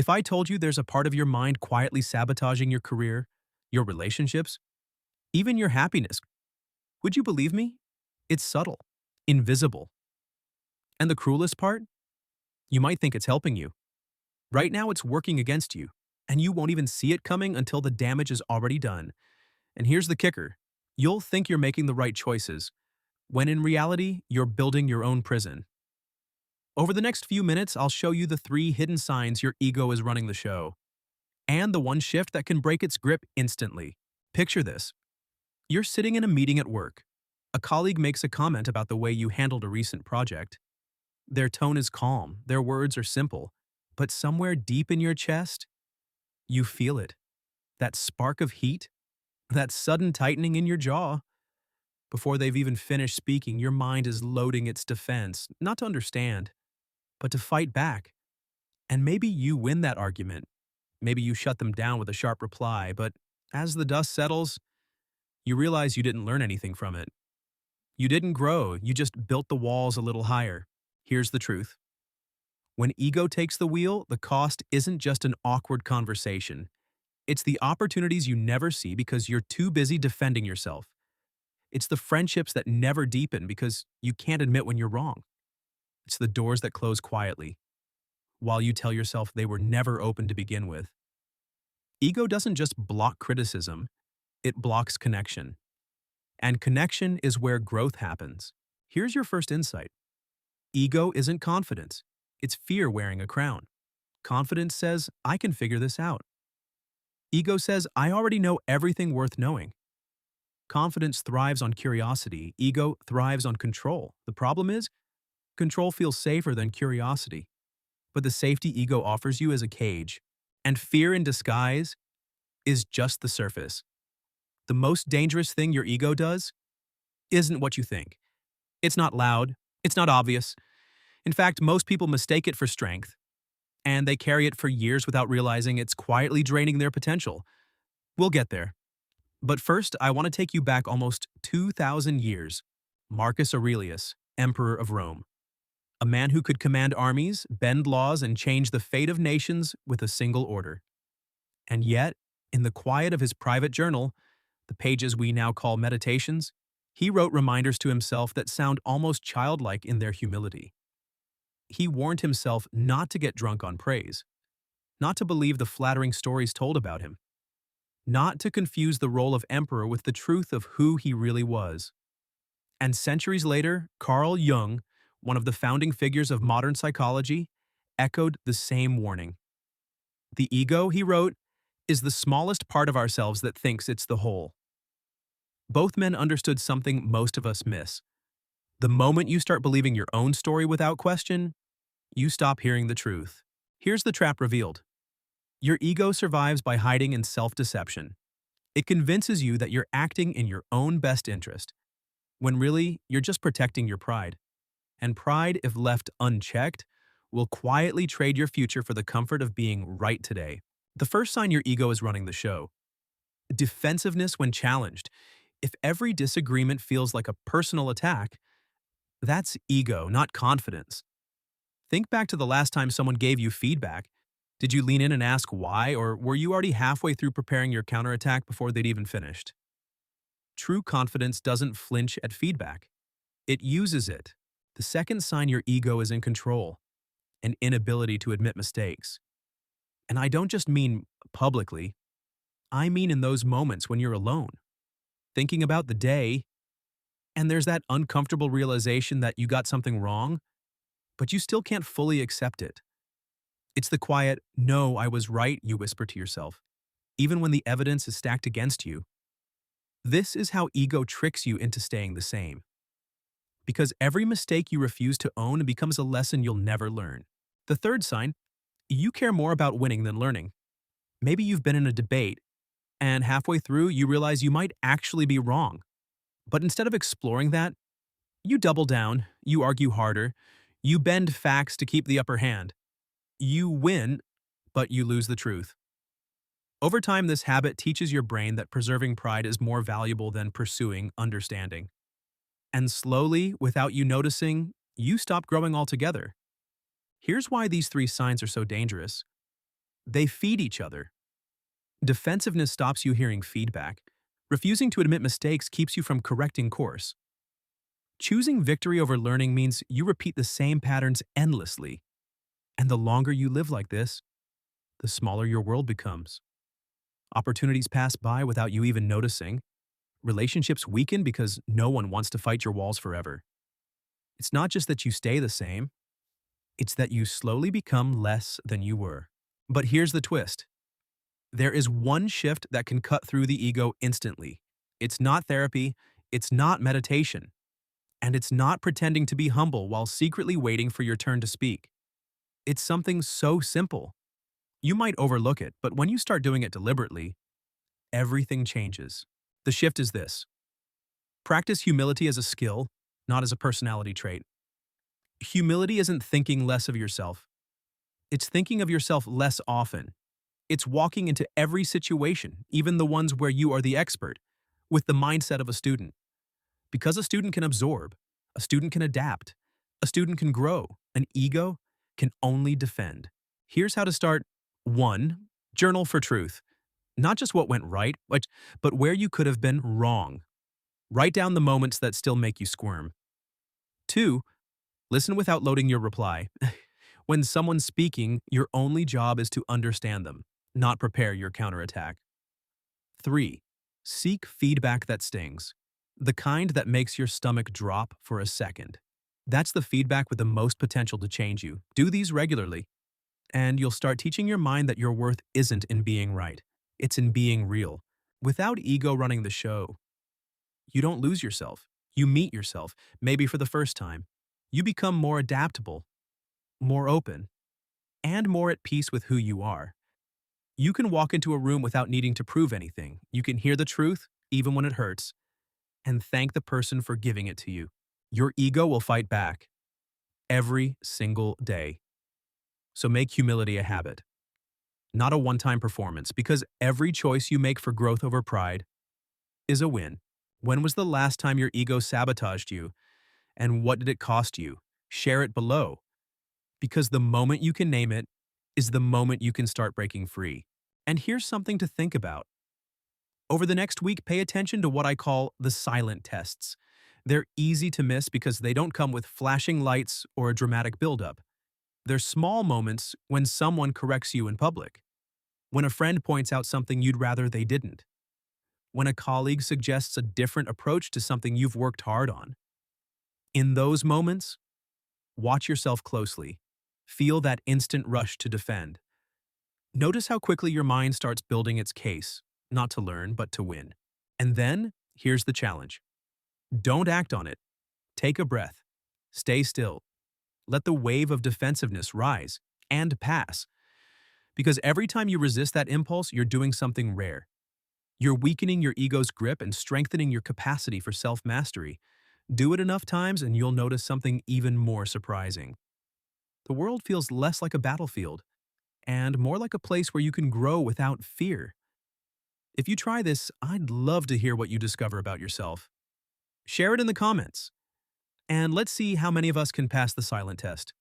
If I told you there's a part of your mind quietly sabotaging your career, your relationships, even your happiness, would you believe me? It's subtle, invisible. And the cruelest part? You might think it's helping you. Right now, it's working against you, and you won't even see it coming until the damage is already done. And here's the kicker: you'll think you're making the right choices, when in reality, you're building your own prison. Over the next few minutes, I'll show you the 3 hidden signs your ego is running the show, and the one shift that can break its grip instantly. Picture this. You're sitting in a meeting at work. A colleague makes a comment about the way you handled a recent project. Their tone is calm, their words are simple, but somewhere deep in your chest, you feel it. That spark of heat, that sudden tightening in your jaw. Before they've even finished speaking, your mind is loading its defense, not to understand, but to fight back. And maybe you win that argument. Maybe you shut them down with a sharp reply, but as the dust settles, you realize you didn't learn anything from it. You didn't grow, you just built the walls a little higher. Here's the truth. When ego takes the wheel, the cost isn't just an awkward conversation. It's the opportunities you never see because you're too busy defending yourself. It's the friendships that never deepen because you can't admit when you're wrong. It's the doors that close quietly, while you tell yourself they were never open to begin with. Ego doesn't just block criticism, it blocks connection. And connection is where growth happens. Here's your first insight. Ego isn't confidence. It's fear wearing a crown. Confidence says, I can figure this out. Ego says, I already know everything worth knowing. Confidence thrives on curiosity. Ego thrives on control. The problem is, control feels safer than curiosity. But the safety ego offers you is a cage. And fear in disguise is just the surface. The most dangerous thing your ego does isn't what you think. It's not loud. It's not obvious. In fact, most people mistake it for strength, and they carry it for years without realizing it's quietly draining their potential. We'll get there. But first, I want to take you back almost 2,000 years. Marcus Aurelius, Emperor of Rome. A man who could command armies, bend laws, and change the fate of nations with a single order. And yet, in the quiet of his private journal, the pages we now call meditations, he wrote reminders to himself that sound almost childlike in their humility. He warned himself not to get drunk on praise, not to believe the flattering stories told about him, not to confuse the role of emperor with the truth of who he really was. And centuries later, Carl Jung, one of the founding figures of modern psychology, echoed the same warning. The ego, he wrote, is the smallest part of ourselves that thinks it's the whole. Both men understood something most of us miss. The moment you start believing your own story without question, you stop hearing the truth. Here's the trap revealed. Your ego survives by hiding in self-deception. It convinces you that you're acting in your own best interest, when really you're just protecting your pride. And pride, if left unchecked, will quietly trade your future for the comfort of being right today. The first sign your ego is running the show. Defensiveness when challenged. If every disagreement feels like a personal attack, that's ego, not confidence. Think back to the last time someone gave you feedback. Did you lean in and ask why, or were you already halfway through preparing your counterattack before they'd even finished? True confidence doesn't flinch at feedback. It uses it. The second sign your ego is in control, an inability to admit mistakes. And I don't just mean publicly. I mean in those moments when you're alone, thinking about the day, and there's that uncomfortable realization that you got something wrong, but you still can't fully accept it. It's the quiet, no, I was right, you whisper to yourself, even when the evidence is stacked against you. This is how ego tricks you into staying the same. Because every mistake you refuse to own becomes a lesson you'll never learn. The third sign, you care more about winning than learning. Maybe you've been in a debate, and halfway through you realize you might actually be wrong. But instead of exploring that, you double down, you argue harder, you bend facts to keep the upper hand. You win, but you lose the truth. Over time, this habit teaches your brain that preserving pride is more valuable than pursuing understanding. And slowly, without you noticing, you stop growing altogether. Here's why these 3 signs are so dangerous. They feed each other. Defensiveness stops you hearing feedback. Refusing to admit mistakes keeps you from correcting course. Choosing victory over learning means you repeat the same patterns endlessly. And the longer you live like this, the smaller your world becomes. Opportunities pass by without you even noticing. Relationships weaken because no one wants to fight your walls forever. It's not just that you stay the same, it's that you slowly become less than you were. But here's the twist. There is one shift that can cut through the ego instantly. It's not therapy, it's not meditation, and it's not pretending to be humble while secretly waiting for your turn to speak. It's something so simple. You might overlook it, but when you start doing it deliberately, everything changes. The shift is this. Practice humility as a skill, not as a personality trait. Humility isn't thinking less of yourself. It's thinking of yourself less often. It's walking into every situation, even the ones where you are the expert, with the mindset of a student. Because a student can absorb, a student can adapt, a student can grow, an ego can only defend. Here's how to start. 1. Journal for truth. Not just what went right, but where you could have been wrong. Write down the moments that still make you squirm. 2. Listen without loading your reply. When someone's speaking, your only job is to understand them, not prepare your counterattack. 3. Seek feedback that stings. The kind that makes your stomach drop for a second. That's the feedback with the most potential to change you. Do these regularly, and you'll start teaching your mind that your worth isn't in being right. It's in being real. Without ego running the show, you don't lose yourself. You meet yourself, maybe for the first time. You become more adaptable, more open, and more at peace with who you are. You can walk into a room without needing to prove anything. You can hear the truth, even when it hurts, and thank the person for giving it to you. Your ego will fight back every single day. So make humility a habit, not a one-time performance, because every choice you make for growth over pride is a win. When was the last time your ego sabotaged you, and what did it cost you? Share it below, because the moment you can name it is the moment you can start breaking free. And here's something to think about. Over the next week, pay attention to what I call the silent tests. They're easy to miss because they don't come with flashing lights or a dramatic buildup. They're small moments when someone corrects you in public, when a friend points out something you'd rather they didn't, when a colleague suggests a different approach to something you've worked hard on. In those moments, watch yourself closely. Feel that instant rush to defend. Notice how quickly your mind starts building its case, not to learn, but to win. And then, here's the challenge. Don't act on it. Take a breath. Stay still. Let the wave of defensiveness rise and pass. Because every time you resist that impulse, you're doing something rare. You're weakening your ego's grip and strengthening your capacity for self-mastery. Do it enough times and you'll notice something even more surprising. The world feels less like a battlefield and more like a place where you can grow without fear. If you try this, I'd love to hear what you discover about yourself. Share it in the comments. And let's see how many of us can pass the silent test.